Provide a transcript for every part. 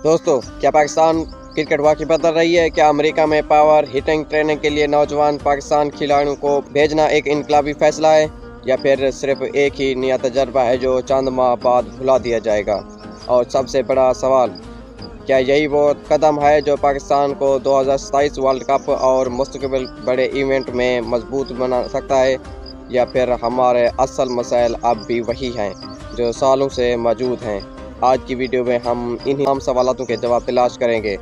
दोस्तों, क्या पाकिस्तान क्रिकेट वाकई बदल रही है? क्या अमेरिका में पावर हिटिंग ट्रेनिंग के लिए नौजवान पाकिस्तान खिलाड़ियों को भेजना एक इनकलाबी फैसला है, या फिर सिर्फ एक ही नया तजर्बा है जो चंद माह बाद भुला दिया जाएगा? और सबसे बड़ा सवाल, क्या यही वो कदम है जो पाकिस्तान को 2027 वर्ल्ड कप और मुस्तकबिल बड़े इवेंट में मजबूत बना सकता है, या फिर हमारे असल मसाइल अब भी वही हैं जो सालों से मौजूद हैं? आज की वीडियो में हम इन्हीं आम सवालों के जवाब तलाश करेंगे।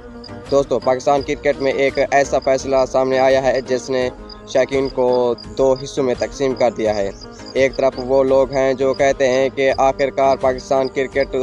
दोस्तों, पाकिस्तान क्रिकेट में एक ऐसा फैसला सामने आया है जिसने शौकीन को दो हिस्सों में तकसीम कर दिया है। एक तरफ वो लोग हैं जो कहते हैं कि आखिरकार पाकिस्तान क्रिकेट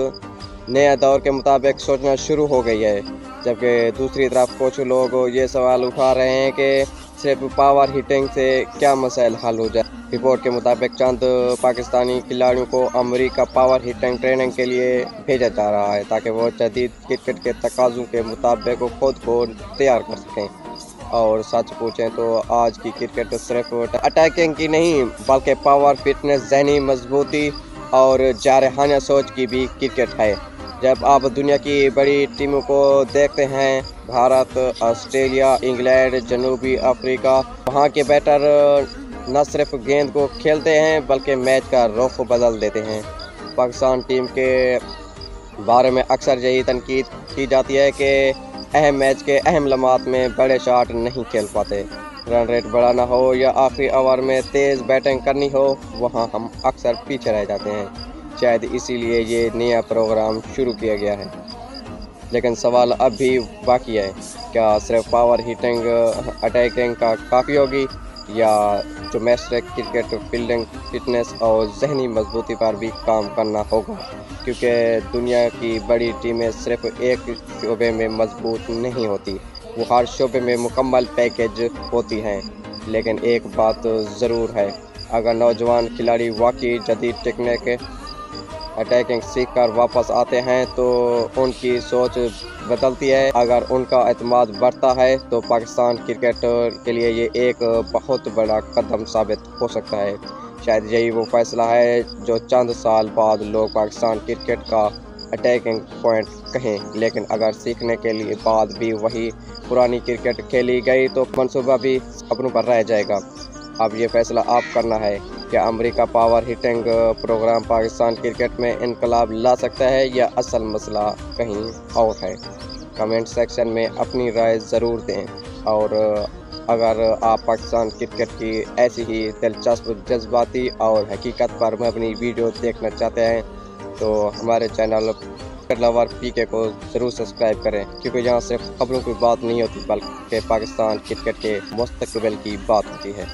नए दौर के मुताबिक सोचना शुरू हो गई है, जबकि दूसरी तरफ कुछ लोग ये सवाल उठा रहे हैं कि सिर्फ पावर हिटिंग से क्या मसाइल हल हो जाए। रिपोर्ट के मुताबिक चंद पाकिस्तानी खिलाड़ियों को अमेरिका पावर हिटिंग ट्रेनिंग के लिए भेजा जा रहा है ताकि वो जदीद क्रिकेट के तकाज़ों के मुताबिक खुद को तैयार कर सकें। और सच पूछें तो आज की क्रिकेट सिर्फ अटैकिंग की नहीं बल्कि पावर, फिटनेस, जहनी मजबूती और जारहाना सोच की भी क्रिकेट है। जब आप दुनिया की बड़ी टीमों को देखते हैं, भारत, ऑस्ट्रेलिया, इंग्लैंड, जनूबी अफ्रीका, वहाँ के बैटर न सिर्फ गेंद को खेलते हैं बल्कि मैच का रुख बदल देते हैं। पाकिस्तान टीम के बारे में अक्सर यही तनकीद की जाती है कि अहम मैच के अहम लम्हात में बड़े शॉट नहीं खेल पाते। रन रेट बढ़ाना हो या आखिरी ओवर में तेज़ बैटिंग करनी हो, वहाँ हम अक्सर पीछे रह जाते हैं। शायद इसीलिए ये नया प्रोग्राम शुरू किया गया है। लेकिन सवाल अब भी बाकी है, क्या सिर्फ पावर हिटिंग अटैकिंग का काफ़ी होगी, या डोमेस्टिक क्रिकेट फील्डिंग, फिटनेस और जहनी मजबूती पर भी काम करना होगा? क्योंकि दुनिया की बड़ी टीमें सिर्फ एक शोबे में मजबूत नहीं होती, वो हर शोबे में मुकम्मल पैकेज होती हैं। लेकिन एक बात ज़रूर है, अगर नौजवान खिलाड़ी वाकई जदीद टेक्निक अटैकिंग सीख कर वापस आते हैं तो उनकी सोच बदलती है। अगर उनका एतमाद बढ़ता है तो पाकिस्तान क्रिकेट के लिए ये एक बहुत बड़ा कदम साबित हो सकता है। शायद यही वो फैसला है जो चंद साल बाद लोग पाकिस्तान क्रिकेट का अटैकिंग पॉइंट कहें। लेकिन अगर सीखने के लिए बाद भी वही पुरानी क्रिकेट खेली गई तो मंसूबा भी अपनों पर रह जाएगा। अब ये फैसला आप करना है, क्या America power hitting programme Pakistan cricket में इनकलाब ला सकता है या असल मसला कहीं और है? कमेंट सेक्शन में अपनी राय ज़रूर दें। और अगर आप पाकिस्तान क्रिकेट की ऐसी ही दिलचस्प, जज्बाती और हकीकत पर मबनी वीडियो देखना चाहते हैं तो हमारे चैनल क्रिकेट लवर पीके को ज़रूर सब्सक्राइब करें, क्योंकि यहाँ सिर्फ खबरों की बात नहीं होती बल्कि पाकिस्तान क्रिकेट के मुस्तकबिल की बात होती है।